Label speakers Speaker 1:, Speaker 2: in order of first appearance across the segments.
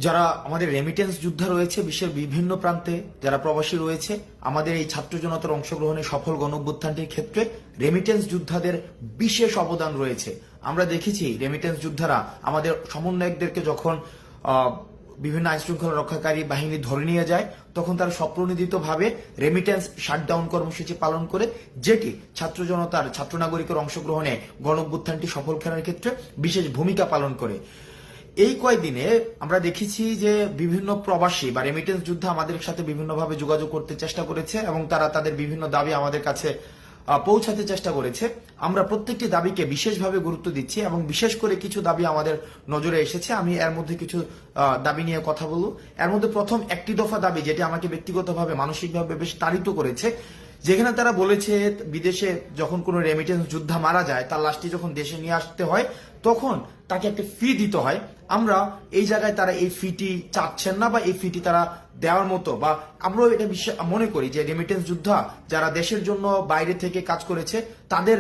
Speaker 1: যারা আমাদের রেমিটেন্স যোদ্ধা রয়েছে বিশ্বের বিভিন্ন প্রান্তে, যারা প্রবাসী রয়েছে, আমাদের এই ছাত্র জনতার অংশগ্রহণে সফল গণঅভ্যুত্থানটির ক্ষেত্রে রেমিটেন্স যোদ্ধাদের বিশেষ অবদান রয়েছে। আমরা দেখেছি রেমিটেন্স যোদ্ধারা আমাদের সমন্বয়কদেরকে যখন বিভিন্ন আইন শৃঙ্খলা রক্ষাকারী বাহিনী ধরে নিয়ে যায়, তখন তারা স্বপ্রণোদিতভাবে রেমিটেন্স শাটডাউন কর্মসূচি পালন করে, যেটি ছাত্র জনতার, ছাত্র নাগরিকের অংশগ্রহণে গণঅভ্যুত্থানটি সফল করার ক্ষেত্রে বিশেষ ভূমিকা পালন করে। এই কয়েকদিনে আমরা দেখেছি যে বিভিন্ন প্রবাসী বা রেমিটেন্স যোদ্ধা আমাদের সাথে বিভিন্নভাবে যোগাযোগ করতে চেষ্টা করেছে এবং তারা তাদের বিভিন্ন দাবি আমাদের কাছে পৌঁছাতে চেষ্টা করেছে। আমরা প্রত্যেকটি দাবিকে বিশেষভাবে গুরুত্ব দিচ্ছি এবং বিশেষ করে কিছু দাবি আমাদের নজরে এসেছে। আমি এর মধ্যে কিছু দাবি নিয়ে কথা বলবো। এর মধ্যে প্রথম একটি দফা দাবি, যেটি আমাকে ব্যক্তিগতভাবে মানসিকভাবে বেশ তাড়িত করেছে, যেখানে তারা বলেছে বিদেশে যখন কোনো রেমিটেন্স যোদ্ধা মারা যায়, তার লাশটি যখন দেশে নিয়ে আসতে হয় তখন তাকে একটা ফি দিতে হয়। আমরা এই জায়গায় তারা এই ফিটি চাচ্ছেন না বা এই ফিটি তারা দেওয়ার মতো, বা আমরাও এটা মনে করি যে রেমিটেন্স যোদ্ধা যারা দেশের জন্য বাইরে থেকে কাজ করেছে, তাদের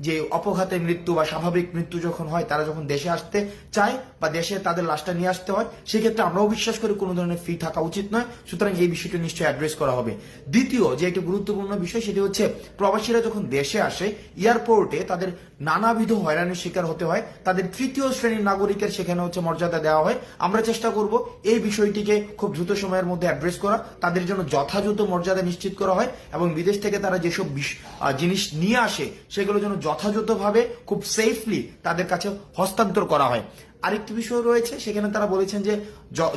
Speaker 1: যে অপঘাতে মৃত্যু বা স্বাভাবিক মৃত্যু যখন হয়, তারা যখন দেশে আসতে চায় বা দেশে তাদের লাশটা নিয়ে আসতে হয়, সেক্ষেত্রে আমরাও বিশ্বাস করি কোনো ধরনের ফি থাকা উচিত নয়। সুতরাং এই বিষয়টি নিশ্চয়ই অ্যাড্রেস করা হবে। দ্বিতীয় যে একটি গুরুত্বপূর্ণ বিষয়, সেটি হচ্ছে প্রবাসীরা যখন দেশে আসে, এয়ারপোর্টে তাদের নানাবিধ হয়রানির শিকার হতে হয়, তাদের তৃতীয় শ্রেণীর নাগরিকের সেখানে মর্যাদা দেওয়া হয়। আমরা চেষ্টা করব এই বিষয়টিকে খুব দ্রুত সময়ের মধ্যে অ্যাড্রেস করা, তাদের জন্য যথাযথ মর্যাদা নিশ্চিত করা হয় এবং বিদেশ থেকে তারা যেসব জিনিস নিয়ে আসে সেগুলো যেন যথাযথভাবে খুব সেফলি তাদের কাছে হস্তান্তর করা হয়। আরেকটি বিষয় রয়েছে, সেখানে তারা বলেছেন যে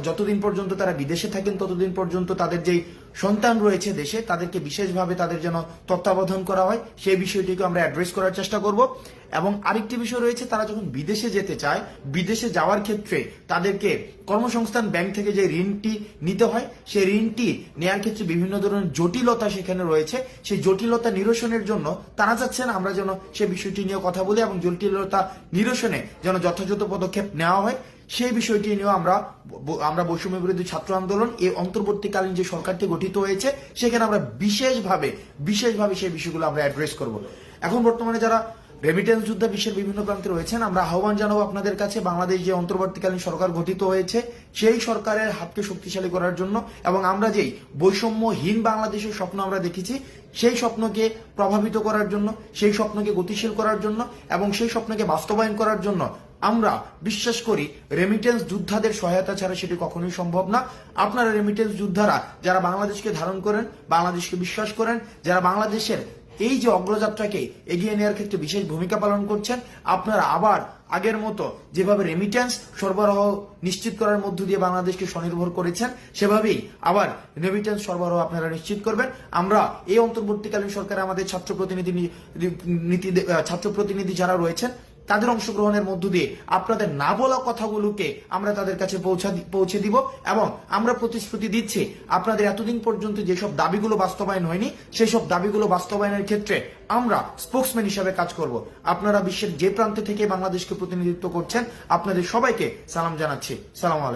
Speaker 1: যতদিন পর্যন্ত তারা বিদেশে থাকেন ততদিন পর্যন্ত তাদের যেই সন্তান রয়েছে দেশে, তাদেরকে বিশেষভাবে তাদের যেন তত্ত্বাবধান করা হয়, সেই বিষয়টিকে আমরা অ্যাড্রেস করার চেষ্টা করব। এবং আরেকটি বিষয় রয়েছে, তারা যখন বিদেশে যেতে চায়, বিদেশে যাওয়ার ক্ষেত্রে তাদেরকে কর্মসংস্থান ব্যাংক থেকে যে ঋণটি নিতে হয়, সেই ঋণটি নেওয়ার ক্ষেত্রে বিভিন্ন ধরনের জটিলতা সেখানে রয়েছে। সেই জটিলতা নিরসনের জন্য তারা চাচ্ছেন আমরা যেন সেই বিষয়টি নিয়ে কথা বলি এবং জটিলতা নিরসনে যেন যথাযথ পদক্ষেপ নেওয়া হয়। সেই বিষয়টি নিয়েও আমরা বৈষম্য বিরোধী ছাত্র আন্দোলন এই অন্তর্বর্তীকালীন যে সরকারটি গঠিত হয়েছে, সেখানে আমরা বিশেষভাবে সেই বিষয়গুলো আমরা অ্যাড্রেস করব। এখন বর্তমানে যারা রেমিটেন্স যোদ্ধা বিশ্বের বিভিন্ন প্রান্তে রয়েছেন, আমরা আহ্বান জানাবো আপনাদের কাছে, বাংলাদেশ যে অন্তর্বর্তীকালীন সরকার গঠিত হয়েছে, সেই সরকারের হাতকে শক্তিশালী করার জন্য এবং আমরা যেই বৈষম্যহীন বাংলাদেশের স্বপ্ন আমরা দেখেছি, সেই স্বপ্নকে প্রভাবিত করার জন্য, সেই স্বপ্নকে গতিশীল করার জন্য এবং সেই স্বপ্নকে বাস্তবায়ন করার জন্য আমরা বিশ্বাস করি রেমিটেন্স যোদ্ধাদের সহায়তা ছাড়া সেটি কখনোই সম্ভব না। আপনারা রেমিটেন্স যোদ্ধারা যারা বাংলাদেশকে ধারণ করেন, বাংলাদেশকে বিশ্বাস করেন, যারা বাংলাদেশের এই যে অগ্রযাত্রাকে এগিয়ে নেওয়ার ক্ষেত্রে বিশেষ ভূমিকা পালন করছেন, আপনারা আবার আগের মতো যেভাবে রেমিটেন্স সরবরাহ নিশ্চিত করার মধ্য দিয়ে বাংলাদেশকে স্বনির্ভর করেছেন, সেভাবেই আবার রেমিটেন্স সরবরাহ আপনারা নিশ্চিত করবেন। আমরা এই অন্তর্বর্তীকালীন সরকারে আমাদের ছাত্র প্রতিনিধি যারা রয়েছেন, তাদের অংশগ্রহণের মধ্য দিয়ে আপনাদের না বলা কথাগুলোকে আমরা তাদের কাছে পৌঁছে দিব এবং আমরা প্রতিশ্রুতি দিচ্ছি আপনাদের এতদিন পর্যন্ত যেসব দাবিগুলো বাস্তবায়ন হয়নি, সেই সব দাবিগুলো বাস্তবায়নের ক্ষেত্রে আমরা স্পোকসম্যান হিসাবে কাজ করব। আপনারা বিশ্বের যে প্রান্তে থেকে বাংলাদেশকে প্রতিনিধিত্ব করছেন, আপনাদের সবাইকে সালাম জানাচ্ছি। সালাম আলাইকুম।